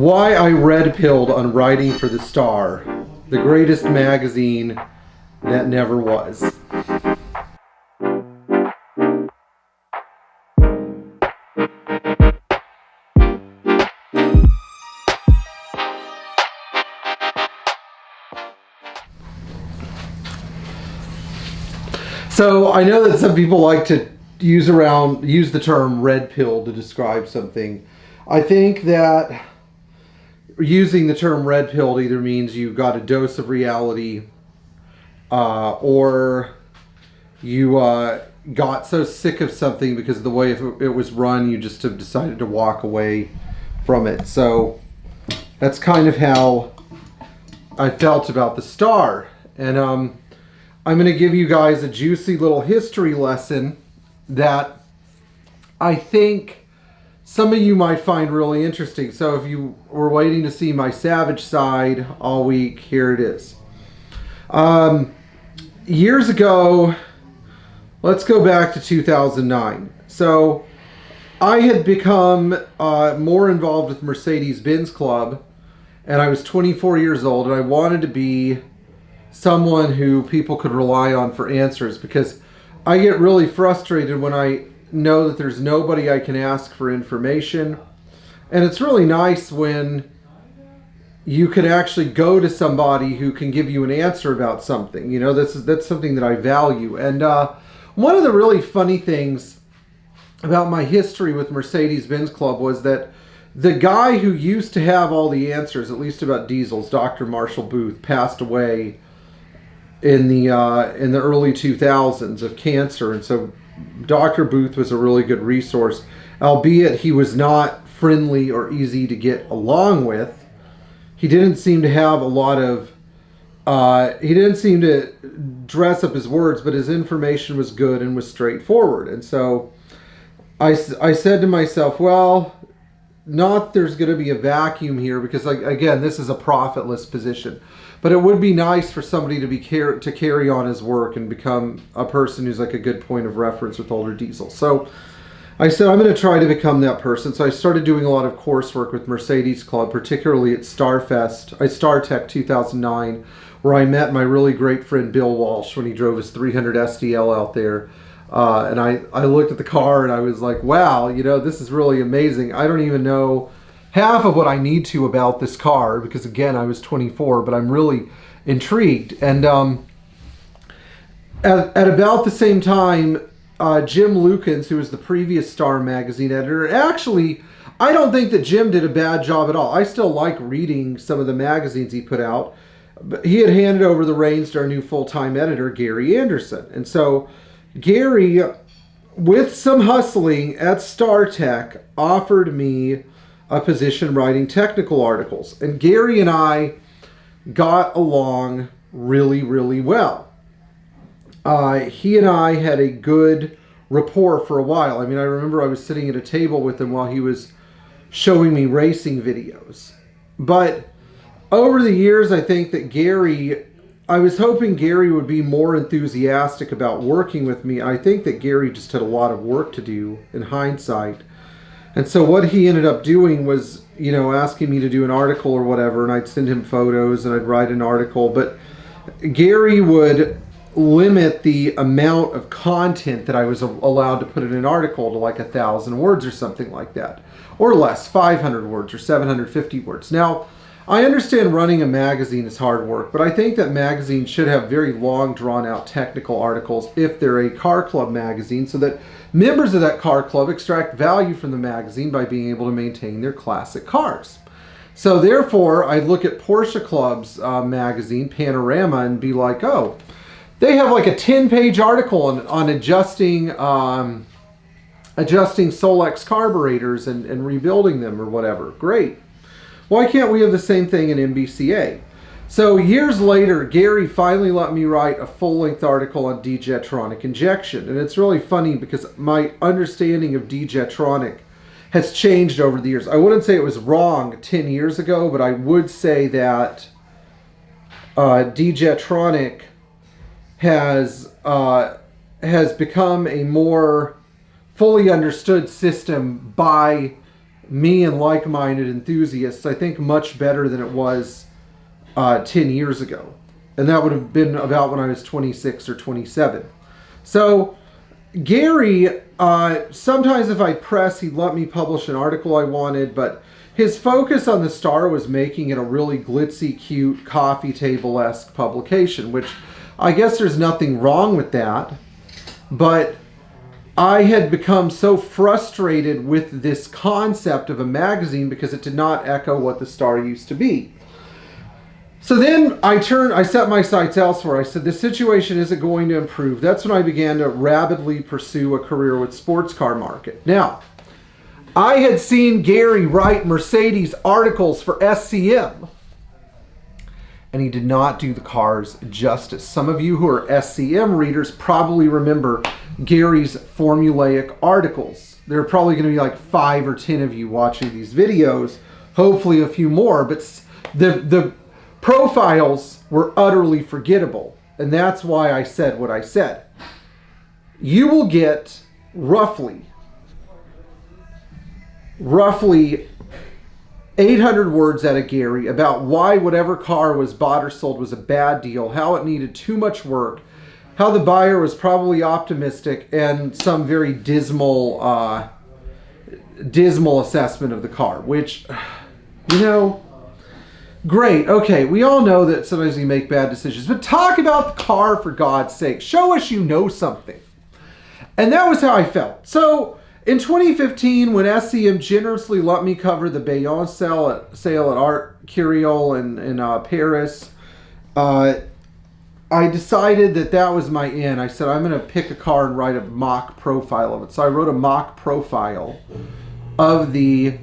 Why I red-pilled on writing for the Star, the greatest magazine that never was. So I know that some people like to use the term red pill to describe something. I think that using the term red pill either means you got a dose of reality, or you got so sick of something because of the way it was run, you just have decided to walk away from it. So that's kind of how I felt about the Star. And I'm going to give you guys a juicy little history lesson that I think some of you might find really interesting. So if you were waiting to see my savage side all week, here it is. Years ago, let's go back to 2009. So I had become more involved with Mercedes Benz Club, and I was 24 years old, and I wanted to be someone who people could rely on for answers, because I get really frustrated when I know that there's nobody I can ask for information. And it's really nice when you can actually go to somebody who can give you an answer about something. You know, that's something that I value. And one of the really funny things about my history with Mercedes-Benz Club was that the guy who used to have all the answers, at least about diesels, Dr. Marshall Booth, passed away in the early 2000s of cancer. And so Dr. Booth was a really good resource, albeit he was not friendly or easy to get along with. He didn't seem to have a lot of, he didn't seem to dress up his words, but his information was good and was straightforward. And so I said to myself, well, not there's going to be a vacuum here, because again, this is a profitless position. But it would be nice for somebody to carry on his work and become a person who's like a good point of reference with older diesels. So I said, I'm going to try to become that person. So I started doing a lot of coursework with Mercedes Club, particularly at StarTech 2009, where I met my really great friend Bill Walsh when he drove his 300 SDL out there. And I looked at the car and I was like, wow, you know, this is really amazing. I don't even know half of what I need to about this car, because again, I was 24, but I'm really intrigued. And at about the same time, Jim Lukens, who was the previous Star magazine editor, actually, I don't think that Jim did a bad job at all. I still like reading some of the magazines he put out, but he had handed over the reins to our new full-time editor, Gary Anderson. And so Gary, with some hustling at StarTech, offered me a position writing technical articles. And Gary and I got along really, really well. He and I had a good rapport for a while. I mean, I remember I was sitting at a table with him while he was showing me racing videos. But over the years, I think that I was hoping Gary would be more enthusiastic about working with me. I think that Gary just had a lot of work to do in hindsight. And so what he ended up doing was, you know, asking me to do an article or whatever, and I'd send him photos and I'd write an article. But Gary would limit the amount of content that I was allowed to put in an article to like 1,000 words or something like that, or less, 500 words or 750 words. Now, I understand running a magazine is hard work, but I think that magazines should have very long, drawn-out technical articles if they're a car club magazine, so that members of that car club extract value from the magazine by being able to maintain their classic cars. So therefore, I look at Porsche Club's magazine, Panorama, and be like, oh, they have like a 10-page article on adjusting Solex carburetors and rebuilding them or whatever. Great. Why can't we have the same thing in MBCA? So years later, Gary finally let me write a full-length article on D-Jetronic injection. And it's really funny because my understanding of D-Jetronic has changed over the years. I wouldn't say it was wrong 10 years ago, but I would say that D-Jetronic has become a more fully understood system by me and like-minded enthusiasts, I think, much better than it was 10 years ago. And that would have been about when I was 26 or 27. So Gary, sometimes if I press, he'd let me publish an article I wanted, but his focus on the Star was making it a really glitzy, cute, coffee table-esque publication, which I guess there's nothing wrong with that. But I had become so frustrated with this concept of a magazine because it did not echo what the Star used to be. So then I set my sights elsewhere. I said, the situation isn't going to improve. That's when I began to rapidly pursue a career with sports car market. Now, I had seen Gary write Mercedes articles for SCM, and he did not do the cars justice. Some of you who are SCM readers probably remember Gary's formulaic articles. There are probably going to be like 5 or 10 of you watching these videos, hopefully a few more, but the profiles were utterly forgettable, and that's why I said what I said. You will get roughly 800 words out of Gary about why whatever car was bought or sold was a bad deal, how it needed too much work, how the buyer was probably optimistic, and some very dismal assessment of the car, which, great. Okay, we all know that sometimes we make bad decisions, but talk about the car for God's sake. Show us you know something. And that was how I felt. So in 2015, when SCM generously let me cover the Bayonne sale at Art Curiole in Paris, I decided that was my in. I said, I'm going to pick a car and write a mock profile of it. So I wrote a mock profile of the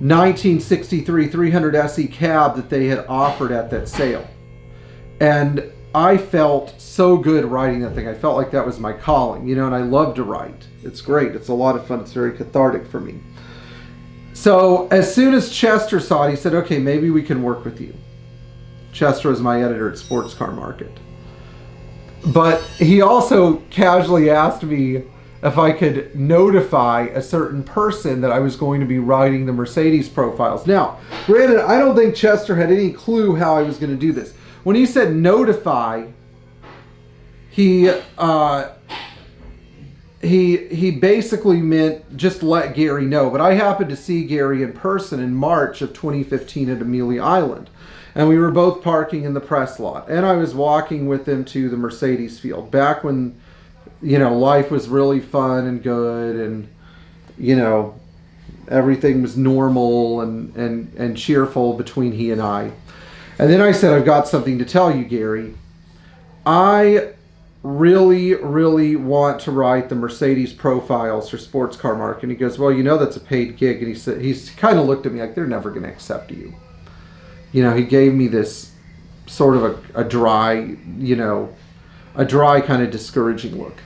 1963 300 SE cab that they had offered at that sale. And I felt so good writing that thing. I felt like that was my calling, and I love to write. It's great. It's a lot of fun. It's very cathartic for me. So as soon as Chester saw it, he said, okay, maybe we can work with you. Chester was my editor at Sports Car Market. But he also casually asked me if I could notify a certain person that I was going to be writing the Mercedes profiles. Now, granted, I don't think Chester had any clue how I was going to do this. When he said notify, he basically meant just let Gary know. But I happened to see Gary in person in March of 2015 at Amelia Island. And we were both parking in the press lot. And I was walking with him to the Mercedes field back when, life was really fun and good, and, everything was normal and cheerful between he and I. And then I said, I've got something to tell you, Gary. I really, really want to write the Mercedes profiles for Sports Car Market. And he goes, well, that's a paid gig. And he's kind of looked at me like, they're never going to accept you. He gave me this sort of a dry kind of discouraging look.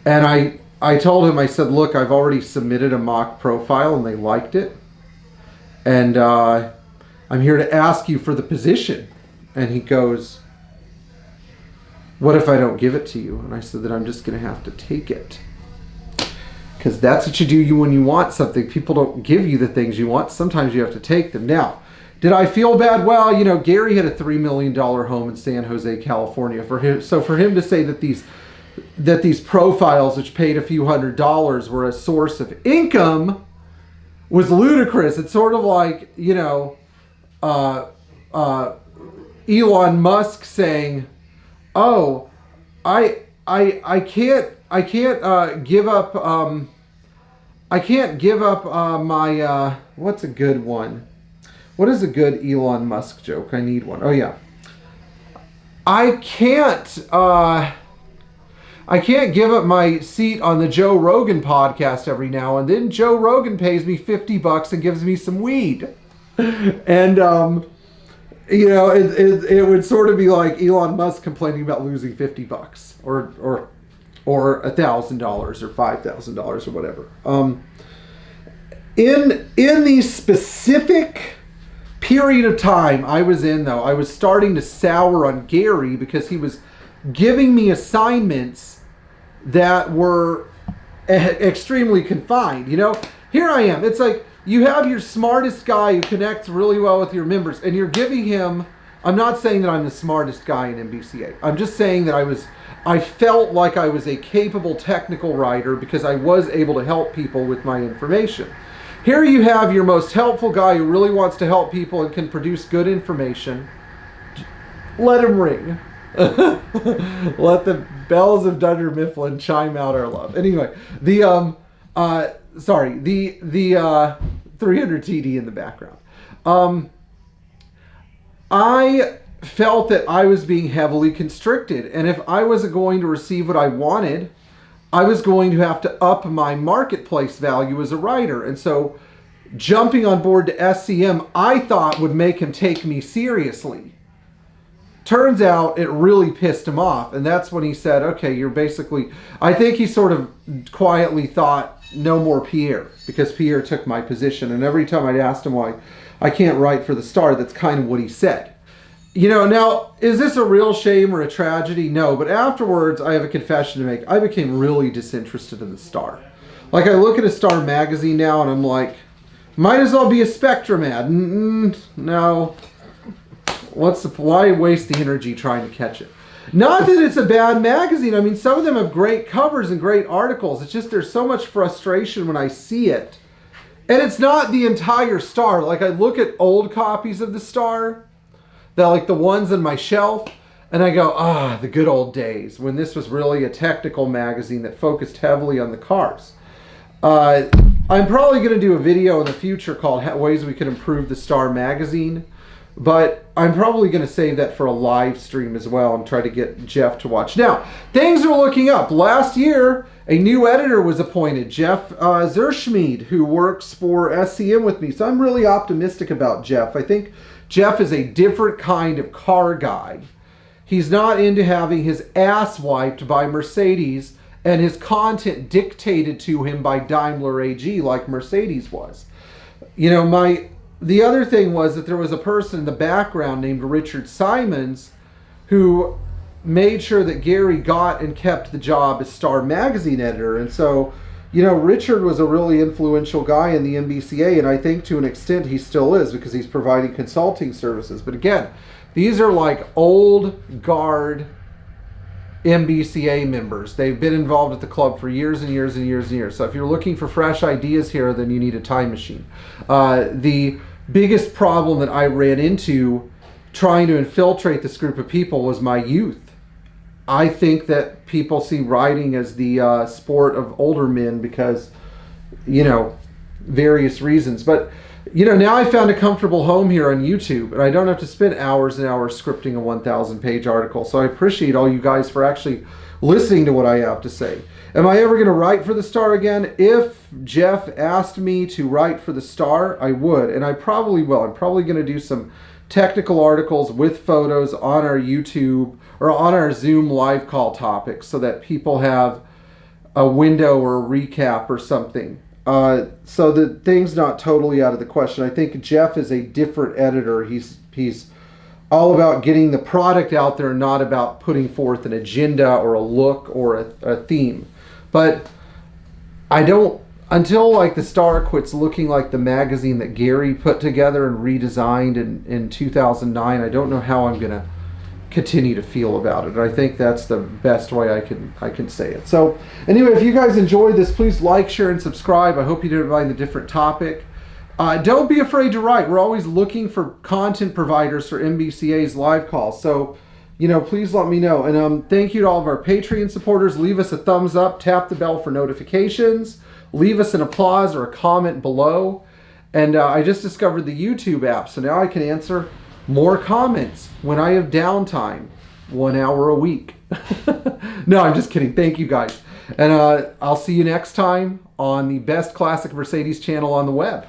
And I told him, I said, look, I've already submitted a mock profile and they liked it. And I'm here to ask you for the position. And he goes, what if I don't give it to you? And I said that I'm just going to have to take it. Because that's what you do when you want something. People don't give you the things you want. Sometimes you have to take them. Now, did I feel bad? Well, Gary had a $3 million home in San Jose, California. For him to say that these profiles, which paid a few $100s, were a source of income was ludicrous. It's sort of like, Elon Musk saying, "Oh, I can't give up my what's a good one? What is a good Elon Musk joke? I need one. Oh yeah, I can't give up my seat on the Joe Rogan podcast every now and then. Joe Rogan pays me $50 and gives me some weed." And it would sort of be like Elon Musk complaining about losing $50 or $1,000 or $5,000 or whatever. In the specific period of time I was in, though, I was starting to sour on Gary because he was giving me assignments that were extremely confined. Here I am. It's like you have your smartest guy who connects really well with your members, and you're giving him, I'm not saying that I'm the smartest guy in MBCA. I'm just saying that I felt like I was a capable technical writer because I was able to help people with my information. Here you have your most helpful guy who really wants to help people and can produce good information. Let him ring. Let the bells of Dunder Mifflin chime out our love. Anyway, the 300 TD in the background. I felt that I was being heavily constricted, and if I wasn't going to receive what I wanted, I was going to have to up my marketplace value as a writer. And so jumping on board to SCM, I thought would make him take me seriously. Turns out it really pissed him off, and that's when he said, okay, you're basically, I think he sort of quietly thought, no more Pierre, because Pierre took my position. And every time I'd asked him why I can't write for the Star, that's kind of what he said. You know, now, is this a real shame or a tragedy? No, but afterwards, I have a confession to make. I became really disinterested in the Star. Like, I look at a Star magazine now, and I'm like, might as well be a Spectrum ad. No. Why waste the energy trying to catch it? Not that it's a bad magazine. I mean, some of them have great covers and great articles. It's just there's so much frustration when I see it. And it's not the entire Star. Like, I look at old copies of the Star, that like the ones on my shelf, and I go, the good old days when this was really a technical magazine that focused heavily on the cars. I'm probably going to do a video in the future called Ways We Can Improve the Star magazine, but I'm probably going to save that for a live stream as well and try to get Jeff to watch. Now, things are looking up. Last year, a new editor was appointed, Jeff Zerschmied, who works for SCM with me. So I'm really optimistic about Jeff. I think Jeff is a different kind of car guy. He's not into having his ass wiped by Mercedes and his content dictated to him by Daimler AG like Mercedes was. You know, the other thing was that there was a person in the background named Richard Simons who made sure that Gary got and kept the job as Star Magazine editor. And so, you know, Richard was a really influential guy in the MBCA, and I think to an extent he still is because he's providing consulting services. But again, these are like old guard MBCA members. They've been involved at the club for years and years and years and years. So if you're looking for fresh ideas here, then you need a time machine. The biggest problem that I ran into trying to infiltrate this group of people was my youth. I think that people see riding as the sport of older men because, you know, various reasons. But, you know, now I found a comfortable home here on YouTube, and I don't have to spend hours and hours scripting a 1,000-page article. So I appreciate all you guys for actually listening to what I have to say. Am I ever going to write for the Star again? If Jeff asked me to write for the Star, I would, and I probably will. I'm probably going to do some technical articles with photos on our YouTube or on our Zoom live call topics so that people have a window or a recap or something. So the thing's not totally out of the question. I think Jeff is a different editor. He's all about getting the product out there, not about putting forth an agenda or a look or a theme. But I don't, until like the Star quits looking like the magazine that Gary put together and redesigned in 2009, I don't know how I'm going to continue to feel about it. And I think that's the best way I can say it. So anyway, if you guys enjoyed this, please like, share, and subscribe. I hope you didn't mind the different topic. Don't be afraid to write. We're always looking for content providers for MBCA's live calls. So, you know, please let me know. And thank you to all of our Patreon supporters. Leave us a thumbs up, tap the bell for notifications, leave us an applause or a comment below. And I just discovered the YouTube app, so now I can answer more comments when I have downtime, 1 hour a week. No, I'm just kidding. Thank you guys. And I'll see you next time on the best Classic Mercedes channel on the web.